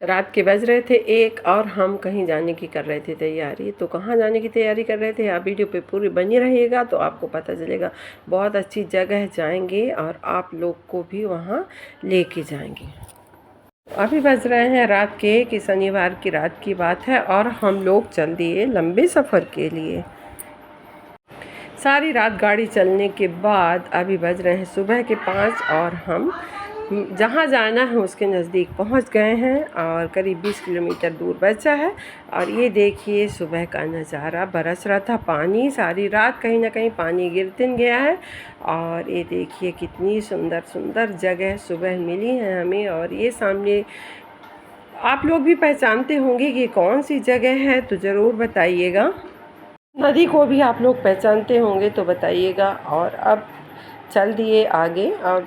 रात के बज रहे थे 1 और हम कहीं जाने की कर रहे थे तैयारी। तो कहाँ जाने की तैयारी कर रहे थे, आप वीडियो पे पूरी बनी रहिएगा तो आपको पता चलेगा। बहुत अच्छी जगह जाएंगे और आप लोग को भी वहाँ लेके जाएंगे। अभी बज रहे हैं रात के कि शनिवार की रात की बात है और हम लोग चल दिए लंबे सफ़र के लिए। सारी रात गाड़ी चलने के बाद अभी बज रहे हैं सुबह के 5 और हम जहाँ जाना है उसके नज़दीक पहुँच गए हैं और करीब 20 किलोमीटर दूर बचा है। और ये देखिए सुबह का नज़ारा, बरस रहा था पानी सारी रात, कहीं ना कहीं पानी गिरते गया है। और ये देखिए कितनी सुंदर सुंदर जगह सुबह मिली है हमें। और ये सामने आप लोग भी पहचानते होंगे कि कौन सी जगह है तो ज़रूर बताइएगा। नदी को भी आप लोग पहचानते होंगे तो बताइएगा। और अब चल दिए आगे और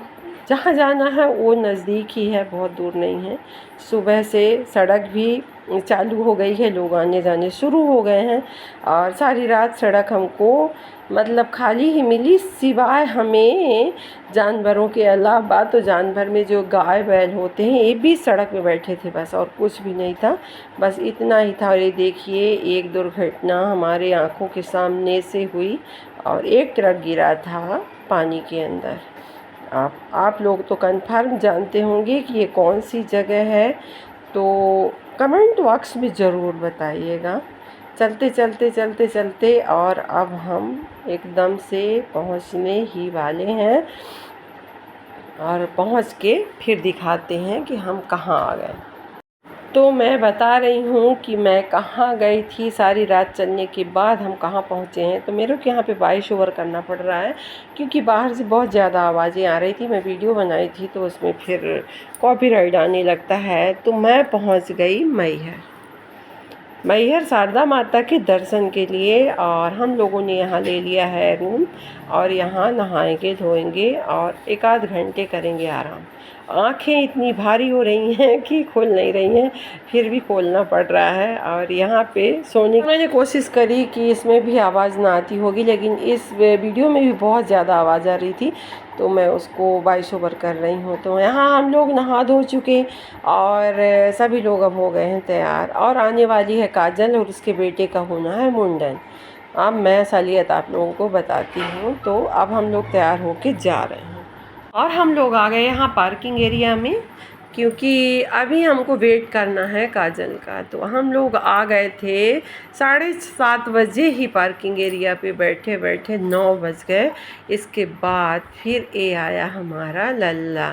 जहाँ जाना है वो नज़दीक ही है, बहुत दूर नहीं है। सुबह से सड़क भी चालू हो गई है, लोग आने जाने शुरू हो गए हैं। और सारी रात सड़क हमको मतलब खाली ही मिली, सिवाय हमें जानवरों के अलावा। तो जानवर में जो गाय बैल होते हैं ये भी सड़क पे बैठे थे बस, और कुछ भी नहीं था, बस इतना ही था। और ये देखिए एक दुर्घटना हमारे आँखों के सामने से हुई और एक ट्रक गिरा था पानी के अंदर। आप लोग तो कन्फर्म जानते होंगे कि ये कौन सी जगह है, तो कमेंट बॉक्स में ज़रूर बताइएगा। चलते चलते चलते चलते और अब हम एकदम से पहुंचने ही वाले हैं और पहुंच के फिर दिखाते हैं कि हम कहाँ आ गए। तो मैं बता रही हूँ कि मैं कहाँ गई थी। सारी रात चलने के बाद हम कहाँ पहुँचे हैं। तो मेरे को यहाँ पे वॉइस ओवर करना पड़ रहा है क्योंकि बाहर से बहुत ज़्यादा आवाज़ें आ रही थी। मैं वीडियो बनाई थी तो उसमें फिर कॉपीराइट आने लगता है। तो मैं पहुँच गई मैहर शारदा माता के दर्शन के लिए। और हम लोगों ने यहाँ ले लिया है रूम और यहाँ नहाएंगे धोएंगे और 1 आध घंटे करेंगे आराम। आँखें इतनी भारी हो रही हैं कि खुल नहीं रही हैं, फिर भी खोलना पड़ रहा है। और यहाँ पे सोने की मैंने कोशिश करी कि इसमें भी आवाज़ ना आती होगी, लेकिन इस वीडियो में भी बहुत ज़्यादा आवाज़ आ रही थी तो मैं उसको वॉइस ओवर कर रही हूँ। तो यहाँ हम लोग नहा धो चुके और सभी लोग अब हो गए हैं तैयार। और आने वाली है काजल और उसके बेटे का होना है मुंडन। अब मैं असलियत आप लोगों को बताती हूँ। तो अब हम लोग तैयार होके जा रहे हैं और हम लोग आ गए यहाँ पार्किंग एरिया में, क्योंकि अभी हमको वेट करना है काजल का। तो हम लोग आ गए थे 7:30 बजे ही पार्किंग एरिया पे, बैठे बैठे 9 बज गए। इसके बाद फिर ये आया हमारा लल्ला।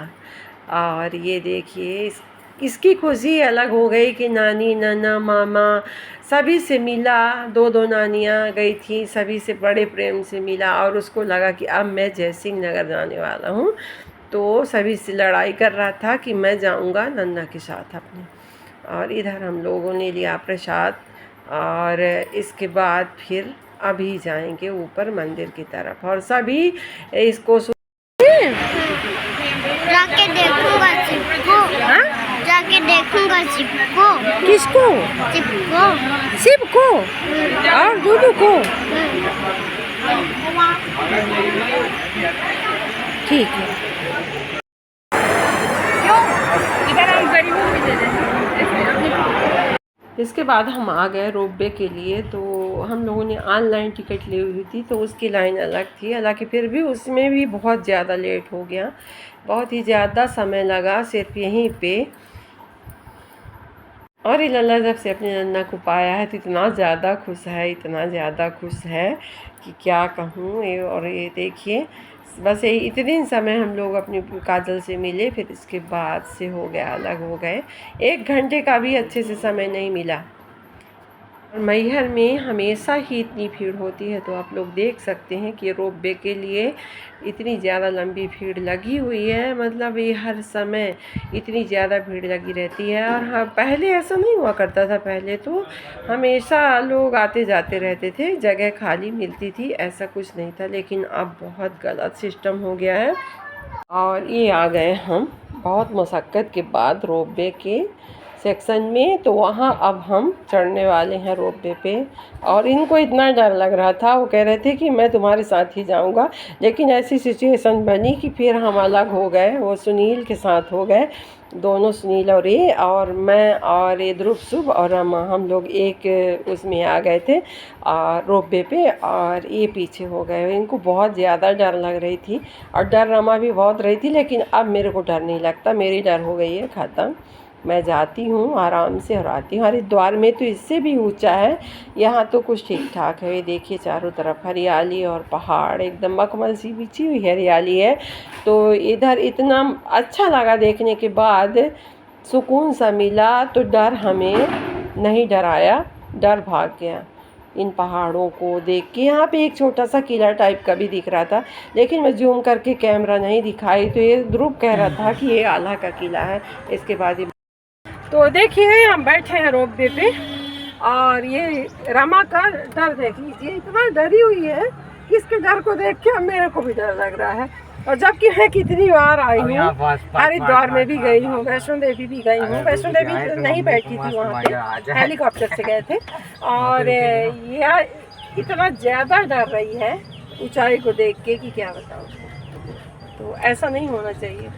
और ये देखिए इसकी खुशी अलग हो गई कि नानी नाना मामा सभी से मिला। 2 नानियाँ गई थी, सभी से बड़े प्रेम से मिला। और उसको लगा कि अब मैं जयसिंह नगर जाने वाला हूँ, तो सभी से लड़ाई कर रहा था कि मैं जाऊँगा नन्ना के साथ अपने। और इधर हम लोगों ने लिया प्रसाद और इसके बाद फिर अभी जाएंगे ऊपर मंदिर की तरफ। और सभी इसको जाके देखूंगा चिपको। हाँ? जाके देखूंगा चिपको। किसको? चिपको। शिव को और दूधू को। ठीक है। इसके बाद हम आ गए रोपवे के लिए। तो हम लोगों ने ऑनलाइन टिकट ली हुई थी तो उसकी लाइन अलग थी, हालांकि फिर भी उसमें भी बहुत ज़्यादा लेट हो गया, बहुत ही ज़्यादा समय लगा सिर्फ यहीं पे। और ये लल्ला जब से अपने नन्ना को पाया है तो इतना ज़्यादा खुश है, इतना ज़्यादा खुश है कि क्या कहूँ। और ये देखिए बस यही इतने समय हम लोग अपनी काजल से मिले, फिर इसके बाद से हो गया अलग हो गए। 1 घंटे का भी अच्छे से समय नहीं मिला। और मैहर में हमेशा ही इतनी भीड़ होती है, तो आप लोग देख सकते हैं कि रोपवे के लिए इतनी ज़्यादा लंबी भीड़ लगी हुई है। मतलब ये हर समय इतनी ज़्यादा भीड़ लगी रहती है। और हाँ, पहले ऐसा नहीं हुआ करता था, पहले तो हमेशा लोग आते जाते रहते थे, जगह खाली मिलती थी, ऐसा कुछ नहीं था। लेकिन अब बहुत गलत सिस्टम हो गया है। और ये आ गए हम बहुत मशक्क़त के बाद रोपवे के सेक्शन में, तो वहाँ अब हम चढ़ने वाले हैं रोपवे पे। और इनको इतना डर लग रहा था, वो कह रहे थे कि मैं तुम्हारे साथ ही जाऊँगा, लेकिन ऐसी सिचुएशन बनी कि फिर हम अलग हो गए, वो सुनील के साथ हो गए, दोनों सुनील और ये, और मैं और ये ध्रुव शुभ और हम लोग एक उसमें आ गए थे रोपवे पे, और ये पीछे हो गए। इनको बहुत ज़्यादा डर लग रही थी और डर रमा भी बहुत रही थी, लेकिन अब मेरे को डर नहीं लगता, मेरी डर हो गई है ख़त्म। मैं जाती हूँ आराम से और आती हूँ। हरिद्वार में तो इससे भी ऊंचा है, यहाँ तो कुछ ठीक ठाक है। ये देखिए चारों तरफ हरियाली और पहाड़, एकदम मखमल सी बिछी हुई हरियाली है। तो इधर इतना अच्छा लगा देखने के बाद, सुकून सा मिला, तो डर हमें नहीं डराया, डर भाग गया इन पहाड़ों को देख के। यहाँ पे एक छोटा सा किला टाइप का भी दिख रहा था, लेकिन मैं जूम करके कैमरा नहीं दिखाई, तो ये ध्रुव कह रहा था कि ये आल्हा का किला है। इसके बाद तो देखिए हम बैठे हैं रोपवे पे, और ये रमा का डर देख लीजिए, इतना डरी हुई है कि इसके डर को देख के अब मेरे को भी डर लग रहा है। और जबकि मैं कितनी बार आई हूँ, हरिद्वार में भी गई हूँ, वैष्णो देवी भी गई हूँ। वैष्णो देवी नहीं बैठी थी वहाँ पे, हेलीकॉप्टर से गए थे। और यह इतना ज़्यादा डर रही है ऊंचाई को देख के कि क्या बताऊँ। तो ऐसा नहीं होना चाहिए,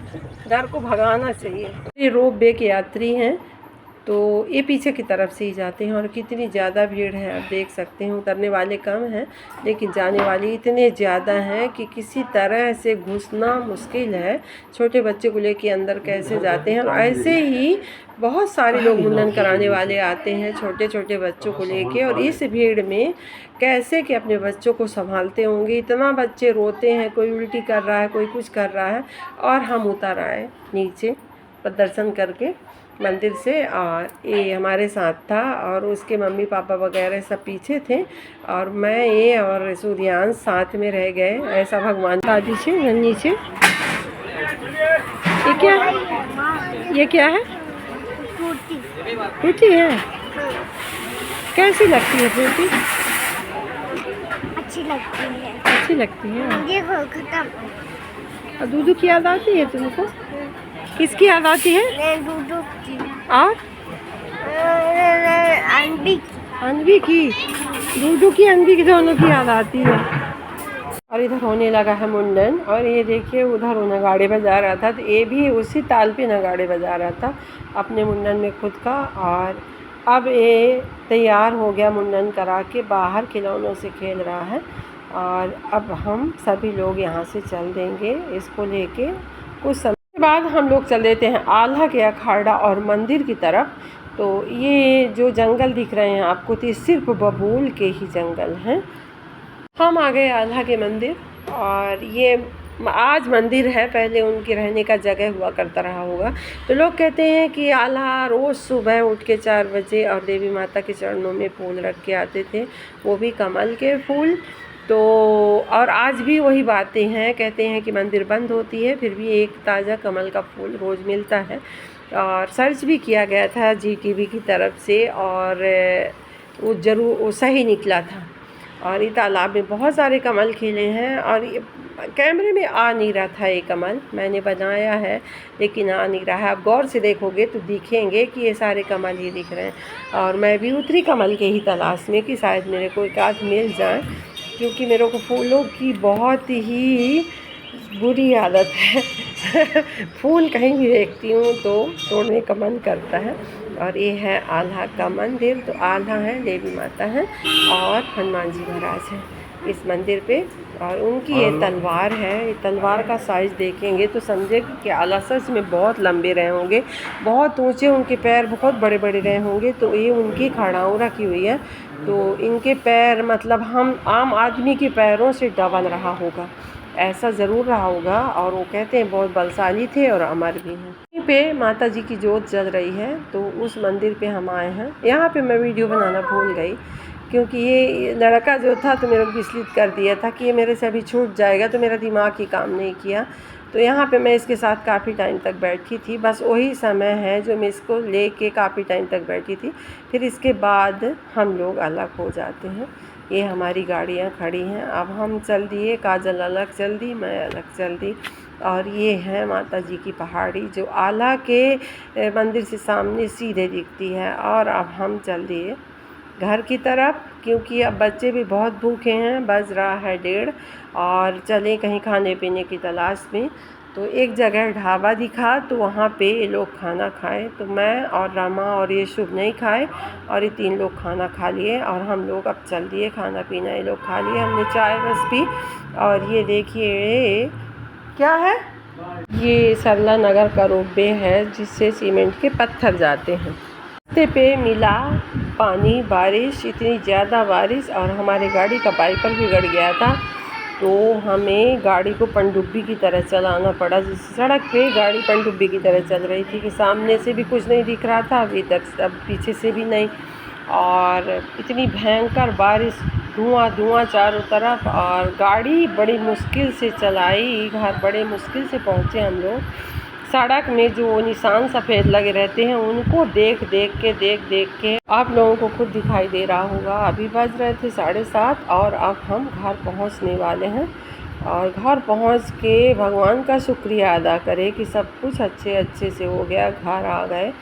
डर को भगाना चाहिए। ये रोपवे के यात्री हैं, तो ये पीछे की तरफ से ही जाते हैं, और कितनी ज़्यादा भीड़ है आप देख सकते हैं। उतरने वाले कम हैं, लेकिन जाने वाले इतने ज़्यादा हैं कि किसी तरह से घुसना मुश्किल है। छोटे बच्चे को लेके अंदर कैसे जाते हैं। और ऐसे ही बहुत सारे लोग मुंडन कराने वाले आते हैं छोटे छोटे बच्चों को लेके, और इस भीड़ में कैसे कि अपने बच्चों को संभालते होंगे। इतना बच्चे रोते हैं, कोई उल्टी कर रहा है, कोई कुछ कर रहा है। और हम उतर आए नीचे दर्शन करके मंदिर से, और ये हमारे साथ था, और उसके मम्मी पापा वगैरह सब पीछे थे, और मैं ये और सूर्यांश साथ में रह गए। ऐसा भगवान का दीजिए नीचे। ये क्या है? ये क्या है? फ्रूटी है। कैसी लगती है फ्रूटी? अच्छी लगती है। अच्छी लगती है। देखो खत्म। और दूधू की याद आती है तुमको? किसकी याद आती है? दूधू की। और अनवी की, दूधू की अनवी की, दोनों की याद आती है। और इधर होने लगा है मुंडन, और ये देखिए उधर वो नगाड़े बजा रहा था, तो ये भी उसी ताल पे नगाड़े बजा रहा था अपने मुंडन में खुद का। और अब ये तैयार हो गया मुंडन करा के, बाहर खिलौनों से खेल रहा है। और अब हम सभी लोग यहाँ से चल देंगे इसको लेके। कुछ समय के बाद हम लोग चल देते हैं आल्हा के अखाड़ा और मंदिर की तरफ। तो ये जो जंगल दिख रहे हैं आपको, तो सिर्फ बबूल के ही जंगल हैं। हम आ गए आल्हा के मंदिर, और ये आज मंदिर है, पहले उनके रहने का जगह हुआ करता रहा होगा। तो लोग कहते हैं कि आल्हा रोज़ सुबह उठ के 4 बजे और देवी माता के चरणों में फूल रख के आते थे, वो भी कमल के फूल। तो और आज भी वही बातें हैं, कहते हैं कि मंदिर बंद होती है, फिर भी एक ताज़ा कमल का फूल रोज़ मिलता है। और सर्च भी किया गया था GTV की तरफ से, और वो ज़रूर वो सही निकला था। और ये तालाब में बहुत सारे कमल खिले हैं, और ये कैमरे में आ नहीं रहा था ये कमल, मैंने बनाया है लेकिन आ नहीं रहा है। आप गौर से देखोगे तो दिखेंगे कि ये सारे कमल ही दिख रहे हैं। और मैं भी उतरी कमल के ही तलाश में कि शायद मेरे को एक आध मिल जाए, क्योंकि मेरे को फूलों की बहुत ही बुरी आदत है फूल कहीं भी देखती हूँ तो तोड़ने का मन करता है। और ये है आल्हा का मंदिर। तो आल्हा है, देवी माता है और हनुमान जी महाराज हैं इस मंदिर पे। और उनकी ये तलवार है, ये तलवार का साइज़ देखेंगे तो समझे कि आल्हा सच में बहुत लंबे रहे होंगे, बहुत ऊंचे, उनके पैर बहुत बड़े बड़े रहे होंगे। तो ये उनकी खड़ाऊ रखी हुई है, तो इनके पैर मतलब हम आम आदमी के पैरों से डबल रहा होगा, ऐसा ज़रूर रहा होगा। और वो कहते हैं बहुत बलशाली थे और अमर भी हैं। यहीं पे माता जी की जोत जल रही है, तो उस मंदिर पे हम आए हैं। यहाँ पे मैं वीडियो बनाना भूल गई, क्योंकि ये लड़का जो था तो मेरे को विचलित कर दिया था कि ये मेरे से अभी छूट जाएगा, तो मेरा दिमाग ही काम नहीं किया। तो यहाँ पे मैं इसके साथ काफ़ी टाइम तक बैठी थी, बस वही समय है जो मैं इसको लेके काफ़ी टाइम तक बैठी थी। फिर इसके बाद हम लोग अलग हो जाते हैं। ये हमारी गाड़ियाँ खड़ी हैं, अब हम चल दिए, काजल अलग चल दी, मैं अलग चल दी। और ये है माता जी की पहाड़ी जो आला के मंदिर से सामने सीधे दिखती है। और अब हम चल दिए घर की तरफ, क्योंकि अब बच्चे भी बहुत भूखे हैं, बज रहा है 1:30 और चले कहीं खाने पीने की तलाश में। तो एक जगह ढाबा दिखा तो वहाँ पे ये लोग खाना खाए, तो मैं और रमा और ये शुभ नहीं खाए और ये 3 लोग खाना खा लिए और हम लोग अब चल दिए खाना पीना ये लोग खा लिए, हमने चाय बस पी। और ये देखिए क्या है, ये सरला नगर का रोपवे है जिससे सीमेंट के पत्थर जाते हैं। रास्ते पे मिला पानी, बारिश, इतनी ज़्यादा बारिश और हमारे गाड़ी का वाइपर बिगड़ गया था, तो हमें गाड़ी को पनडुब्बी की तरह चलाना पड़ा। जिस सड़क पे गाड़ी पनडुब्बी की तरह चल रही थी कि सामने से भी कुछ नहीं दिख रहा था अभी तक, अब पीछे से भी नहीं। और इतनी भयंकर बारिश, धुआं धुआं चारों तरफ, और गाड़ी बड़ी मुश्किल से चलाई, घर बड़े मुश्किल से पहुँचे हम लोग। सड़क में जो निशान सफ़ेद लगे रहते हैं उनको देख देख के आप लोगों को खुद दिखाई दे रहा होगा। अभी बज रहे थे 7:30 और अब हम घर पहुंचने वाले हैं। और घर पहुंच के भगवान का शुक्रिया अदा करें कि सब कुछ अच्छे से हो गया, घर आ गए।